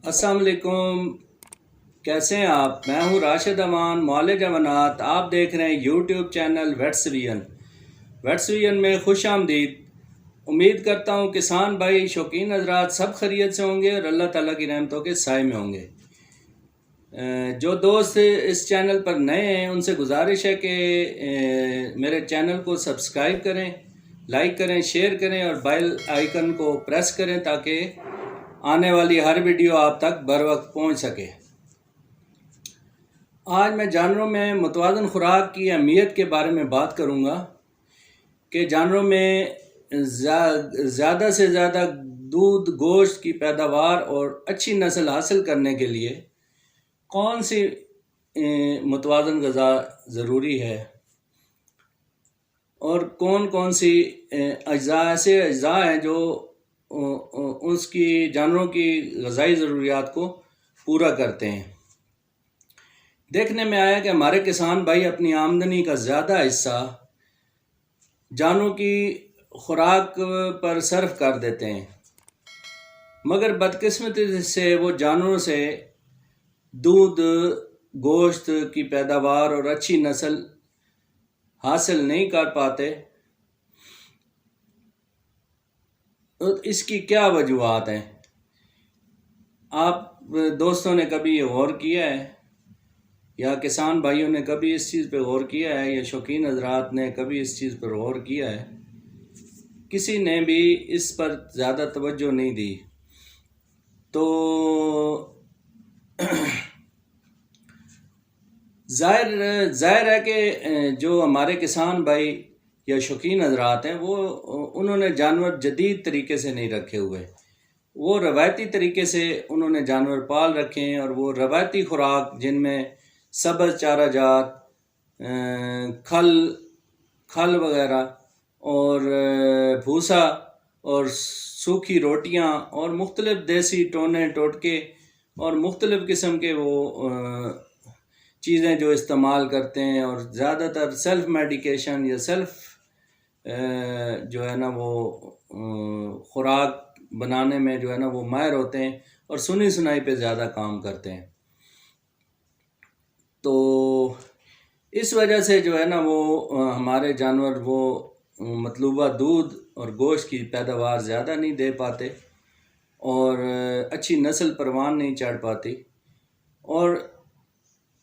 السلام علیکم، کیسے ہیں آپ؟ میں ہوں راشد امان معالج امانات۔ آپ دیکھ رہے ہیں یوٹیوب چینل ویٹس ویژن میں خوش آمدید۔ امید کرتا ہوں کسان بھائی شوقین حضرات سب خیریت سے ہوں گے اور اللہ تعالیٰ کی رحمتوں کے سائے میں ہوں گے۔ جو دوست اس چینل پر نئے ہیں ان سے گزارش ہے کہ میرے چینل کو سبسکرائب کریں، لائک کریں، شیئر کریں اور بیل آئیکن کو پریس کریں تاکہ آنے والی ہر ویڈیو آپ تک بر وقت پہنچ سکے۔ آج میں جانوروں میں متوازن خوراک کی اہمیت کے بارے میں بات کروں گا کہ جانوروں میں زیادہ سے زیادہ دودھ گوشت کی پیداوار اور اچھی نسل حاصل کرنے کے لیے کون سی متوازن غذا ضروری ہے اور کون سی ایسے اجزاء ہیں جو اس کی جانوروں کی غذائی ضروریات کو پورا کرتے ہیں۔ دیکھنے میں آیا کہ ہمارے کسان بھائی اپنی آمدنی کا زیادہ حصہ جانوروں کی خوراک پر صرف کر دیتے ہیں، مگر بدقسمتی سے وہ جانوروں سے دودھ گوشت کی پیداوار اور اچھی نسل حاصل نہیں کر پاتے۔ اس کی کیا وجوہات ہیں؟ آپ دوستوں نے کبھی یہ غور کیا ہے یا کسان بھائیوں نے کبھی اس چیز پہ غور کیا ہے یا شوقین حضرات نے کبھی اس چیز پر غور کیا ہے؟ کسی نے بھی اس پر زیادہ توجہ نہیں دی۔ تو ظاہر ہے کہ جو ہمارے کسان بھائی یا شوقین حضرات ہیں انہوں نے جانور جدید طریقے سے نہیں رکھے ہوئے، وہ روایتی طریقے سے انہوں نے جانور پال رکھے ہیں، اور وہ روایتی خوراک جن میں سبز چارہ جات، کھل وغیرہ اور بھوسا اور سوکھی روٹیاں اور مختلف دیسی ٹونے ٹوٹکے اور مختلف قسم کے وہ چیزیں جو استعمال کرتے ہیں، اور زیادہ تر سیلف میڈیکیشن یا سیلف جو ہے نا وہ خوراک بنانے میں جو ہے نا وہ ماہر ہوتے ہیں اور سنی سنائی پہ زیادہ کام کرتے ہیں۔ تو اس وجہ سے جو ہے نا وہ ہمارے جانور وہ مطلوبہ دودھ اور گوشت کی پیداوار زیادہ نہیں دے پاتے اور اچھی نسل پروان نہیں چڑھ پاتی، اور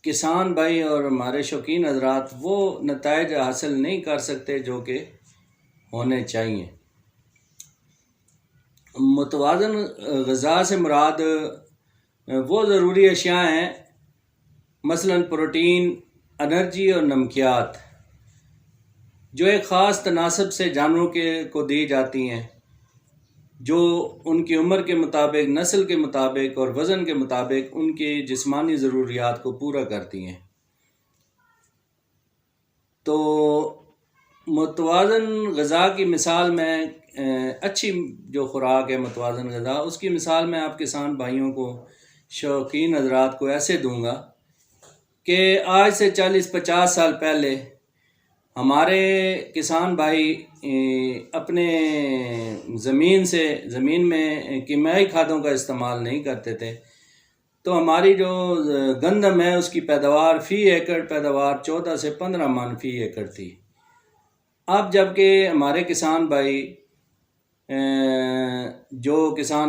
کسان بھائی اور ہمارے شوقین حضرات وہ نتائج حاصل نہیں کر سکتے جو کہ ہونے چاہیے۔ متوازن غذا سے مراد وہ ضروری اشیاء ہیں، مثلاً پروٹین، انرجی اور نمکیات، جو ایک خاص تناسب سے جانوروں کو دی جاتی ہیں، جو ان کی عمر کے مطابق، نسل کے مطابق اور وزن کے مطابق ان کی جسمانی ضروریات کو پورا کرتی ہیں۔ تو متوازن غذا کی مثال میں اچھی جو خوراک ہے متوازن غذا، اس کی مثال میں آپ کسان بھائیوں کو، شوقین حضرات کو ایسے دوں گا کہ آج سے 40-50 سال پہلے ہمارے کسان بھائی اپنے زمین میں کیمیائی کھادوں کا استعمال نہیں کرتے تھے، تو ہماری جو گندم ہے اس کی پیداوار فی ایکڑ پیداوار 14 سے 15 من فی ایکڑ تھی۔ اب جب کہ ہمارے کسان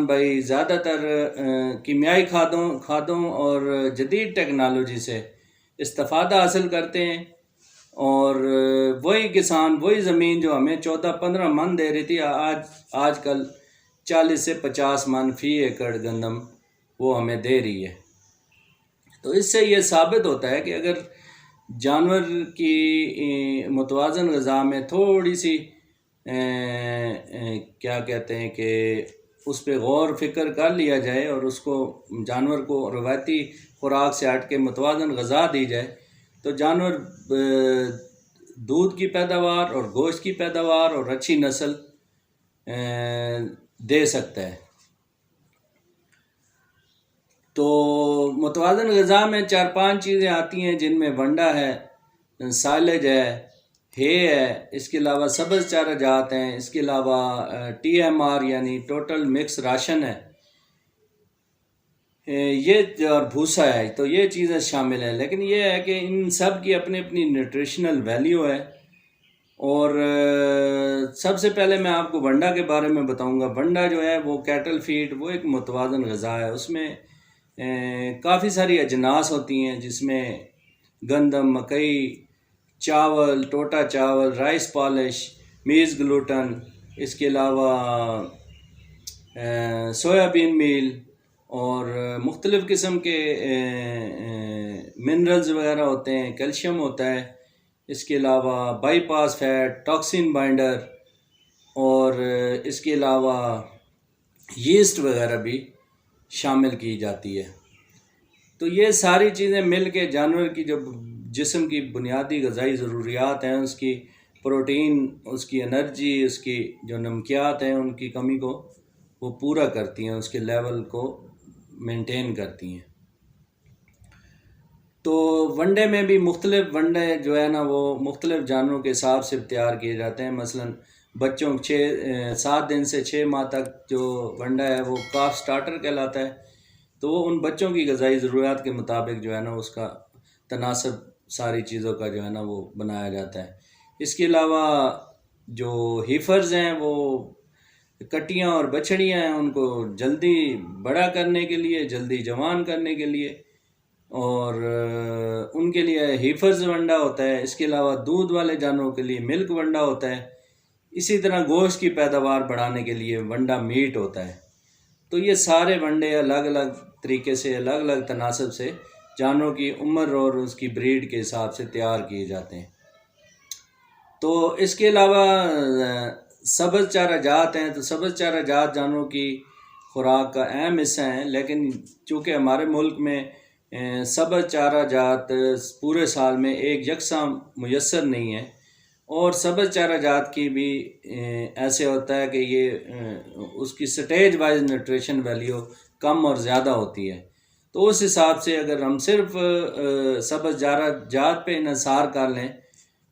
بھائی زیادہ تر کیمیائی کھادوں اور جدید ٹیکنالوجی سے استفادہ حاصل کرتے ہیں، اور وہی زمین جو ہمیں 14-15 من دے رہی تھی آج کل 40 سے 50 من فی ایکڑ گندم وہ ہمیں دے رہی ہے۔ تو اس سے یہ ثابت ہوتا ہے کہ اگر جانور کی متوازن غذا میں تھوڑی سی کیا کہتے ہیں کہ اس پہ غور فکر کر لیا جائے اور اس کو جانور کو روایتی خوراک سے ہٹ کے متوازن غذا دی جائے، تو جانور دودھ کی پیداوار اور گوشت کی پیداوار اور اچھی نسل دے سکتا ہے۔ تو متوازن غذا میں 4-5 چیزیں آتی ہیں، جن میں ونڈا ہے، سائلج ہے، ہے اس کے علاوہ سبز چارہ جات ہیں، اس کے علاوہ TMR یعنی ٹوٹل مکس راشن ہے، یہ اور بھوسا ہے، تو یہ چیزیں شامل ہیں، لیکن یہ ہے کہ ان سب کی اپنی اپنی نیوٹریشنل ویلیو ہے۔ اور سب سے پہلے میں آپ کو ونڈا کے بارے میں بتاؤں گا۔ ونڈا جو ہے وہ کیٹل فیڈ، وہ ایک متوازن غذا ہے۔ اس میں کافی ساری اجناس ہوتی ہیں، جس میں گندم، مکئی، چاول، ٹوٹا چاول، رائس پالش، میز گلوٹن، اس کے علاوہ سویا بین میل اور مختلف قسم کے منرلز وغیرہ ہوتے ہیں، کیلشیم ہوتا ہے، اس کے علاوہ bypass fat, toxin binder, اور اس کے علاوہ یسٹ وغیرہ بھی شامل کی جاتی ہے۔ تو یہ ساری چیزیں مل کے جانور کی جو جسم کی بنیادی غذائی ضروریات ہیں، اس کی پروٹین، اس کی انرجی، اس کی جو نمکیات ہیں، ان کی کمی کو وہ پورا کرتی ہیں، اس کے لیول کو مینٹین کرتی ہیں۔ تو ونڈے میں بھی مختلف ونڈے جو ہے نا وہ مختلف جانوروں کے حساب سے تیار کیے جاتے ہیں۔ مثلاً بچوں 7 دن سے 6 ماہ تک جو ونڈا ہے وہ کاف سٹارٹر کہلاتا ہے، تو وہ ان بچوں کی غذائی ضروریات کے مطابق جو ہے نا اس کا تناسب ساری چیزوں کا جو ہے نا وہ بنایا جاتا ہے۔ اس کے علاوہ جو ہیفرز ہیں، وہ کٹیاں اور بچڑیاں ہیں، ان کو جلدی بڑا کرنے کے لیے، جلدی جوان کرنے کے لیے، اور ان کے لیے ہیفرز ونڈا ہوتا ہے۔ اس کے علاوہ دودھ والے جانوروں کے لیے ملک ونڈا ہوتا ہے۔ اسی طرح گوشت کی پیداوار بڑھانے کے لیے ونڈا میٹ ہوتا ہے۔ تو یہ سارے ونڈے الگ الگ طریقے سے، الگ الگ تناسب سے جانوروں کی عمر اور اس کی بریڈ کے حساب سے تیار کیے جاتے ہیں۔ تو اس کے علاوہ سبز چارہ جات ہیں، تو سبز چارہ جات جانوروں کی خوراک کا اہم حصہ ہیں، لیکن چونکہ ہمارے ملک میں سبز چارہ جات پورے سال میں ایک یکساں میسر نہیں ہے، اور سبز چارہ جات کی بھی ایسے ہوتا ہے کہ یہ اس کی سٹیج وائز نیوٹریشن ویلیو کم اور زیادہ ہوتی ہے۔ تو اس حساب سے اگر ہم صرف سبز چارہ جات پہ انحصار کر لیں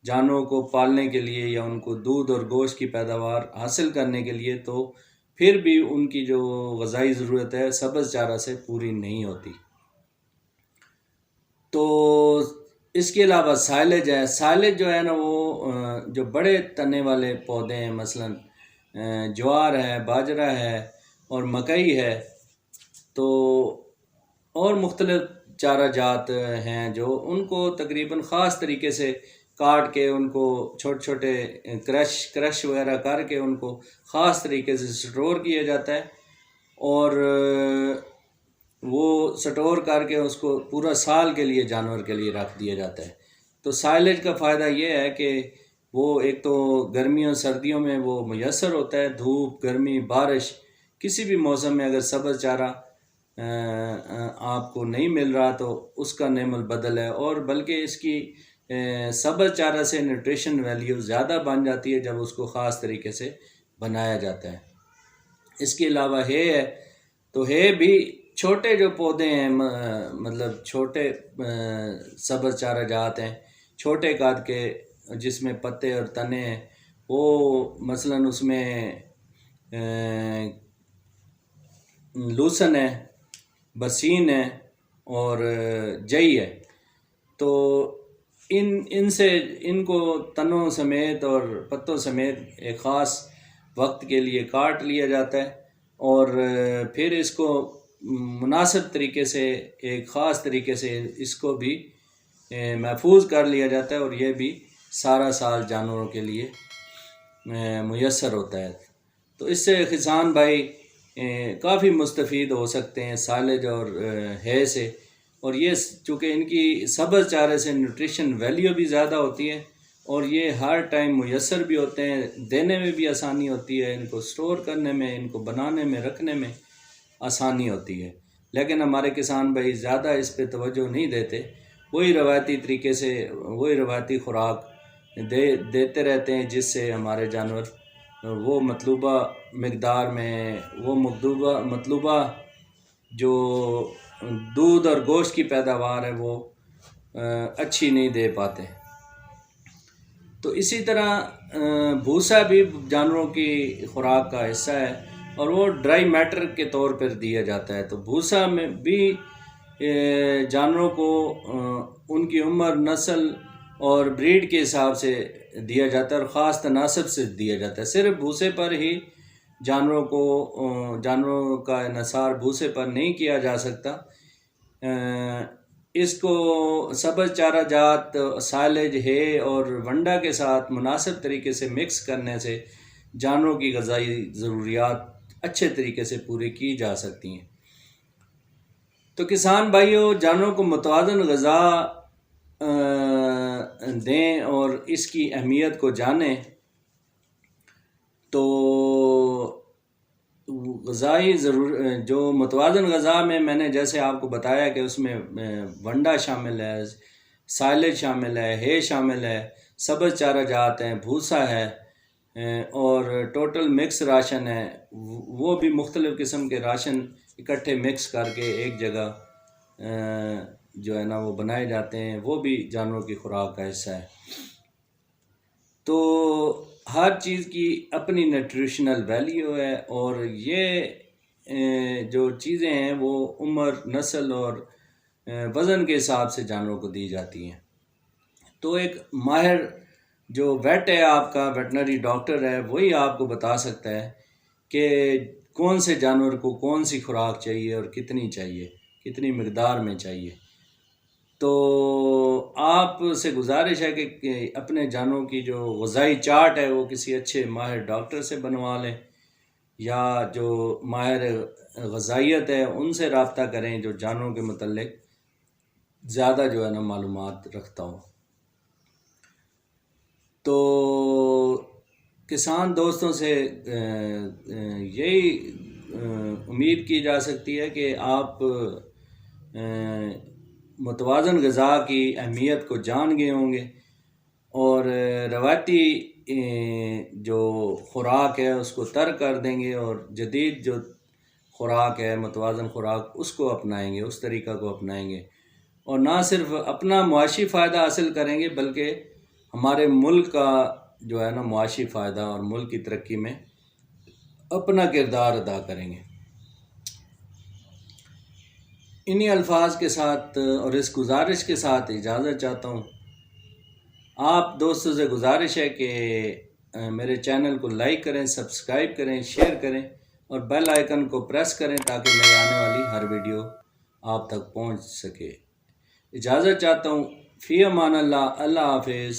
جانوروں کو پالنے کے لیے یا ان کو دودھ اور گوشت کی پیداوار حاصل کرنے کے لیے، تو پھر بھی ان کی جو غذائی ضرورت ہے سبز چارہ سے پوری نہیں ہوتی۔ تو اس کے علاوہ سائلج ہے۔ سائلج جو ہے نا وہ جو بڑے تنے والے پودے ہیں، مثلاً جوار ہے، باجرہ ہے اور مکئی ہے، تو اور مختلف چارہ جات ہیں جو ان کو تقریباً خاص طریقے سے کاٹ کے ان کو چھوٹے چھوٹے کرش وغیرہ کر کے ان کو خاص طریقے سے سٹور کیا جاتا ہے، اور وہ سٹور کر کے اس کو پورا سال کے لیے جانور کے لیے رکھ دیا جاتا ہے۔ تو سائلج کا فائدہ یہ ہے کہ وہ ایک تو گرمیوں سردیوں میں وہ میسر ہوتا ہے، دھوپ، گرمی، بارش، کسی بھی موسم میں اگر سبز چارہ آپ کو نہیں مل رہا تو اس کا نعم البدل ہے، اور بلکہ اس کی سبز چارہ سے نیوٹریشن ویلیو زیادہ بن جاتی ہے جب اس کو خاص طریقے سے بنایا جاتا ہے۔ اس کے علاوہ ہے تو ہے بھی چھوٹے جو پودے ہیں، مطلب چھوٹے سبز چارہ جات ہیں، چھوٹے قد کے، جس میں پتے اور تنے ہیں، وہ مثلاً اس میں لوسن ہے، بسین ہے اور جئی ہے۔ تو ان کو تنوں سمیت اور پتوں سمیت ایک خاص وقت کے لیے کاٹ لیا جاتا ہے، اور پھر اس کو مناسب طریقے سے ایک خاص طریقے سے اس کو بھی محفوظ کر لیا جاتا ہے، اور یہ بھی سارا سال جانوروں کے لیے میسر ہوتا ہے۔ تو اس سے کسان بھائی کافی مستفید ہو سکتے ہیں سائلج اور ہے سے، اور یہ چونکہ ان کی سبز چارے سے نیوٹریشن ویلیو بھی زیادہ ہوتی ہے، اور یہ ہر ٹائم میسر بھی ہوتے ہیں، دینے میں بھی آسانی ہوتی ہے، ان کو سٹور کرنے میں، ان کو بنانے میں، رکھنے میں آسانی ہوتی ہے۔ لیکن ہمارے کسان بھائی زیادہ اس پہ توجہ نہیں دیتے، وہی روایتی طریقے سے وہی روایتی خوراک دیتے رہتے ہیں، جس سے ہمارے جانور وہ مطلوبہ مقدار میں، وہ مطلوبہ جو دودھ اور گوشت کی پیداوار ہے وہ اچھی نہیں دے پاتے۔ تو اسی طرح بھوسا بھی جانوروں کی خوراک کا حصہ ہے، اور وہ ڈرائی میٹر کے طور پر دیا جاتا ہے۔ تو بھوسا میں بھی جانوروں کو ان کی عمر، نسل اور بریڈ کے حساب سے دیا جاتا ہے اور خاص تناسب سے دیا جاتا ہے۔ صرف بھوسے پر ہی جانوروں کا انحصار بھوسے پر نہیں کیا جا سکتا۔ اس کو سبز چارہ جات، سائلج، ہے اور ونڈا کے ساتھ مناسب طریقے سے مکس کرنے سے جانوروں کی غذائی ضروریات اچھے طریقے سے پوری کی جا سکتی ہیں۔ تو کسان بھائیوں، جانوروں کو متوازن غذا دیں اور اس کی اہمیت کو جانیں۔ تو غذائی جو متوازن غذا میں نے جیسے آپ کو بتایا کہ اس میں ونڈا شامل ہے، سائلج شامل ہے شامل ہے، سبز چارہ جات ہیں، بھوسا ہے اور ٹوٹل مکس راشن ہے۔ وہ بھی مختلف قسم کے راشن اکٹھے مکس کر کے ایک جگہ جو ہے نا وہ بنائے جاتے ہیں، وہ بھی جانوروں کی خوراک کا حصہ ہے۔ تو ہر چیز کی اپنی نیوٹریشنل ویلیو ہے اور یہ جو چیزیں ہیں وہ عمر، نسل اور وزن کے حساب سے جانوروں کو دی جاتی ہیں۔ تو ایک ماہر جو ویٹ ہے، آپ کا ویٹنری ڈاکٹر ہے، وہی آپ کو بتا سکتا ہے کہ کون سے جانور کو کون سی خوراک چاہیے اور کتنی چاہیے، کتنی مقدار میں چاہیے۔ تو آپ سے گزارش ہے کہ اپنے جانوروں کی جو غذائی چارٹ ہے وہ کسی اچھے ماہر ڈاکٹر سے بنوا لیں، یا جو ماہر غذائیت ہے ان سے رابطہ کریں جو جانوروں کے متعلق زیادہ جو ہے نا معلومات رکھتا ہو۔ تو کسان دوستوں سے یہی امید کی جا سکتی ہے کہ آپ متوازن غذا کی اہمیت کو جان گئے ہوں گے اور روایتی جو خوراک ہے اس کو ترک کر دیں گے اور جدید جو خوراک ہے، متوازن خوراک، اس کو اپنائیں گے، اس طریقہ کو اپنائیں گے اور نہ صرف اپنا معاشی فائدہ حاصل کریں گے بلکہ ہمارے ملک کا جو ہے نا معاشی فائدہ اور ملک کی ترقی میں اپنا کردار ادا کریں گے۔ انہی الفاظ کے ساتھ اور اس گزارش کے ساتھ اجازت چاہتا ہوں۔ آپ دوستوں سے گزارش ہے کہ میرے چینل کو لائک کریں، سبسکرائب کریں، شیئر کریں اور بیل آئیکن کو پریس کریں تاکہ میری آنے والی ہر ویڈیو آپ تک پہنچ سکے۔ اجازت چاہتا ہوں۔ فی امان اللہ۔ اللہ حافظ۔